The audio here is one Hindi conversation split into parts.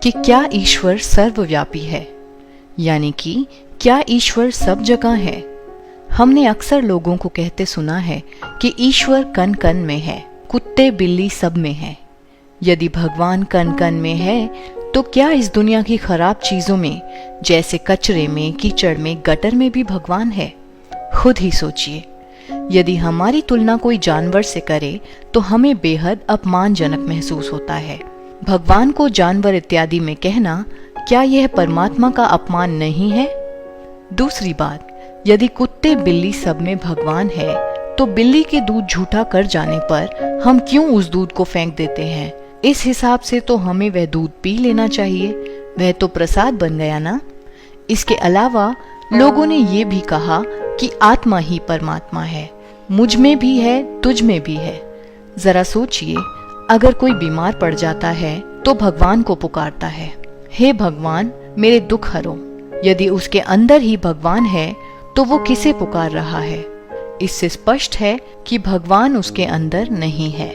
कि क्या ईश्वर सर्वव्यापी है, यानी कि क्या ईश्वर सब जगह है। हमने अक्सर लोगों को कहते सुना है कि ईश्वर कण कण में है, कुत्ते बिल्ली सब में है। यदि भगवान कण कण में है तो क्या इस दुनिया की खराब चीजों में, जैसे कचरे में, कीचड़ में, गटर में भी भगवान है? खुद ही सोचिए। यदि हमारी तुलना कोई जानवर से करे तो हमें बेहद अपमानजनक महसूस होता है। भगवान को जानवर इत्यादि में कहना, क्या यह परमात्मा का अपमान नहीं है? दूसरी बात, यदि कुत्ते बिल्ली सब में भगवान है तो बिल्ली के दूध झूठा कर जाने पर हम क्यों उस दूध को फेंक देते हैं? इस हिसाब से तो हमें वह दूध पी लेना चाहिए, वह तो प्रसाद बन गया ना। इसके अलावा लोगों ने ये भी कहा कि आत्मा ही परमात्मा है, मुझ में भी है, तुझ में भी है। जरा सोचिए, अगर कोई बीमार पड़ जाता है तो भगवान को पुकारता है, हे भगवान मेरे दुख हरो। यदि उसके अंदर ही भगवान है तो वो किसे पुकार रहा है? इससे स्पष्ट है कि भगवान उसके अंदर नहीं है।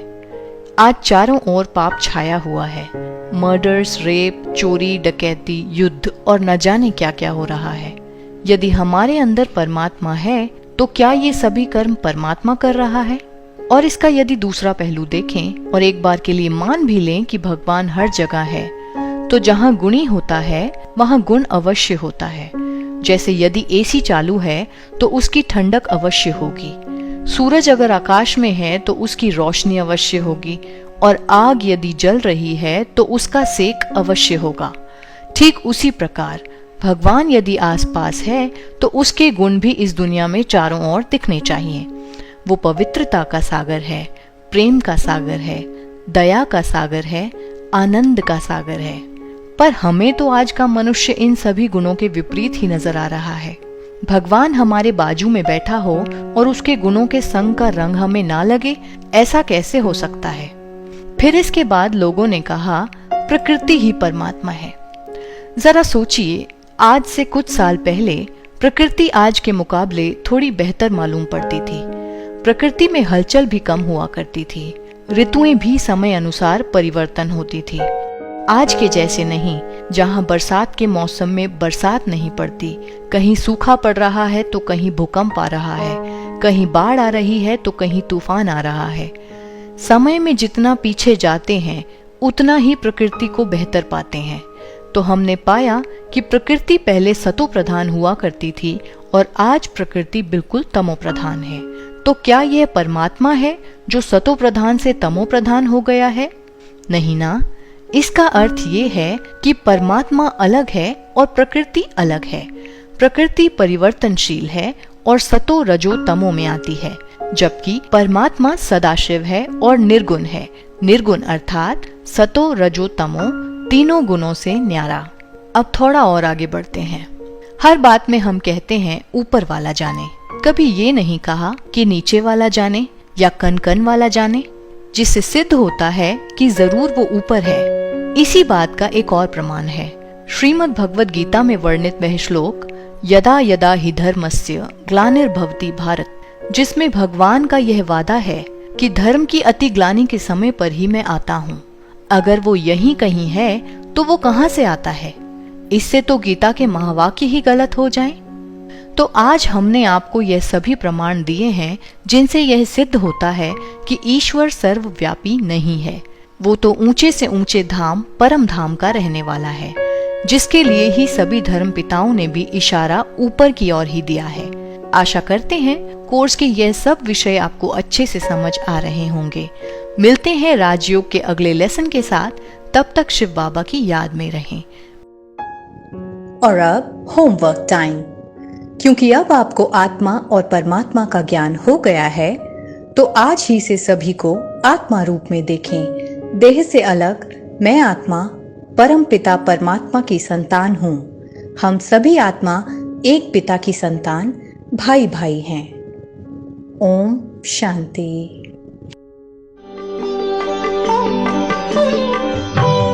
आज चारों ओर पाप छाया हुआ है। मर्डर्स, रेप, चोरी, डकैती, युद्ध और न जाने क्या क्या हो रहा है। यदि हमारे अंदर परमात्मा है तो क्या ये सभी कर्म परमात्मा कर रहा है? और इसका यदि दूसरा पहलू देखें और एक बार के लिए मान भी लें कि भगवान हर जगह है, तो जहाँ गुणी होता है वहाँ गुण अवश्य होता है। जैसे यदि एसी चालू है तो उसकी ठंडक अवश्य होगी, सूरज अगर आकाश में है तो उसकी रोशनी अवश्य होगी, और आग यदि जल रही है तो उसका सेक अवश्य होगा। ठीक उसी प्रकार भगवान यदि आसपास है तो उसके गुण भी इस दुनिया में चारों ओर दिखने चाहिए। वो पवित्रता का सागर है, प्रेम का सागर है, दया का सागर है, आनंद का सागर है। पर हमें तो आज का मनुष्य इन सभी गुणों के विपरीत ही नजर आ रहा है। भगवान हमारे बाजू में बैठा हो और उसके गुणों के संग का रंग हमें ना लगे, ऐसा कैसे हो सकता है? फिर इसके बाद लोगों ने कहा प्रकृति ही परमात्मा है। जरा सोचिए, आज से कुछ साल पहले प्रकृति आज के मुकाबले थोड़ी बेहतर मालूम पड़ती थी। प्रकृति में हलचल भी कम हुआ करती थी, ऋतुएं भी समय अनुसार परिवर्तन होती थी। आज के जैसे नहीं, जहां बरसात के मौसम में बरसात नहीं पड़ती, कहीं सूखा पड़ रहा है तो कहीं भूकंप आ रहा है, कहीं बाढ़ आ रही है तो कहीं तूफान आ रहा है। समय में जितना पीछे जाते हैं उतना ही प्रकृति को बेहतर पाते हैं। तो हमने पाया कि प्रकृति पहले सतो प्रधान हुआ करती थी और आज प्रकृति बिल्कुल तमो प्रधान है। तो क्या यह परमात्मा है जो सतो प्रधान से तमो प्रधान हो गया है? नहीं ना। इसका अर्थ ये है कि परमात्मा अलग है और प्रकृति अलग है। प्रकृति परिवर्तनशील है और सतो रजो तमो में आती है, जबकि परमात्मा सदाशिव है और निर्गुण है। निर्गुण अर्थात सतो रजो तमो तीनों गुणों से न्यारा। अब थोड़ा और आगे बढ़ते हैं। हर बात में हम कहते हैं ऊपर वाला जाने, कभी ये नहीं कहा कि नीचे वाला जाने या कण कण वाला जाने, जिससे सिद्ध होता है कि जरूर वो ऊपर है। इसी बात का एक और प्रमाण है श्रीमद् भगवद गीता में वर्णित वह श्लोक, यदा यदा हि धर्मस्य ग्लानिर्भवति भारत, जिसमें भगवान का यह वादा है कि धर्म की अति ग्लानि के समय पर ही मैं आता हूँ। अगर वो यहीं कहीं है तो वो कहाँ से आता है? इससे तो गीता के महावाक्य ही गलत हो जाएं। तो आज हमने आपको यह सभी प्रमाण दिए हैं जिनसे यह सिद्ध होता है कि ईश्वर सर्वव्यापी नहीं है। वो तो ऊंचे से ऊंचे धाम परम धाम का रहने वाला है, जिसके लिए ही सभी धर्म पिताओं ने भी इशारा ऊपर की ओर ही दिया है। आशा करते हैं कोर्स के यह सब विषय आपको अच्छे से समझ आ रहे होंगे। मिलते हैं राजयोग के अगले लेसन के साथ, तब तक शिव बाबा की याद में रहें। और अब होमवर्क टाइम। क्योंकि अब आपको आत्मा और परमात्मा का ज्ञान हो गया है, तो आज ही से सभी को आत्मा रूप में देखें। देह से अलग मैं आत्मा परम पिता परमात्मा की संतान हूँ। हम सभी आत्मा एक पिता की संतान भाई भाई हैं। ओम शांति।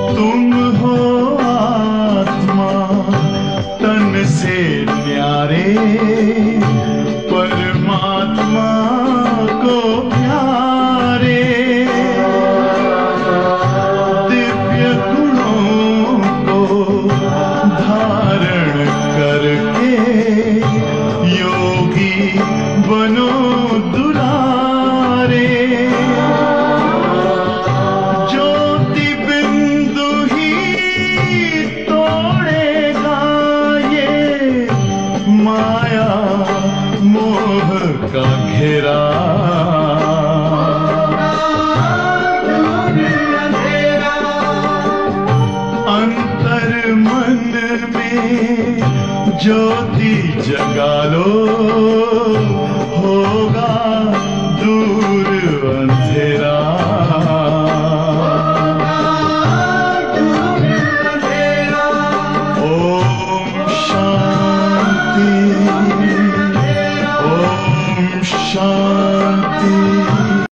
तुम हो आत्मा तन से न्यारे, परमात्मा को प्यारे, दिव्य गुणों में ज्योति जगा लो, होगा दूर अंधेरा।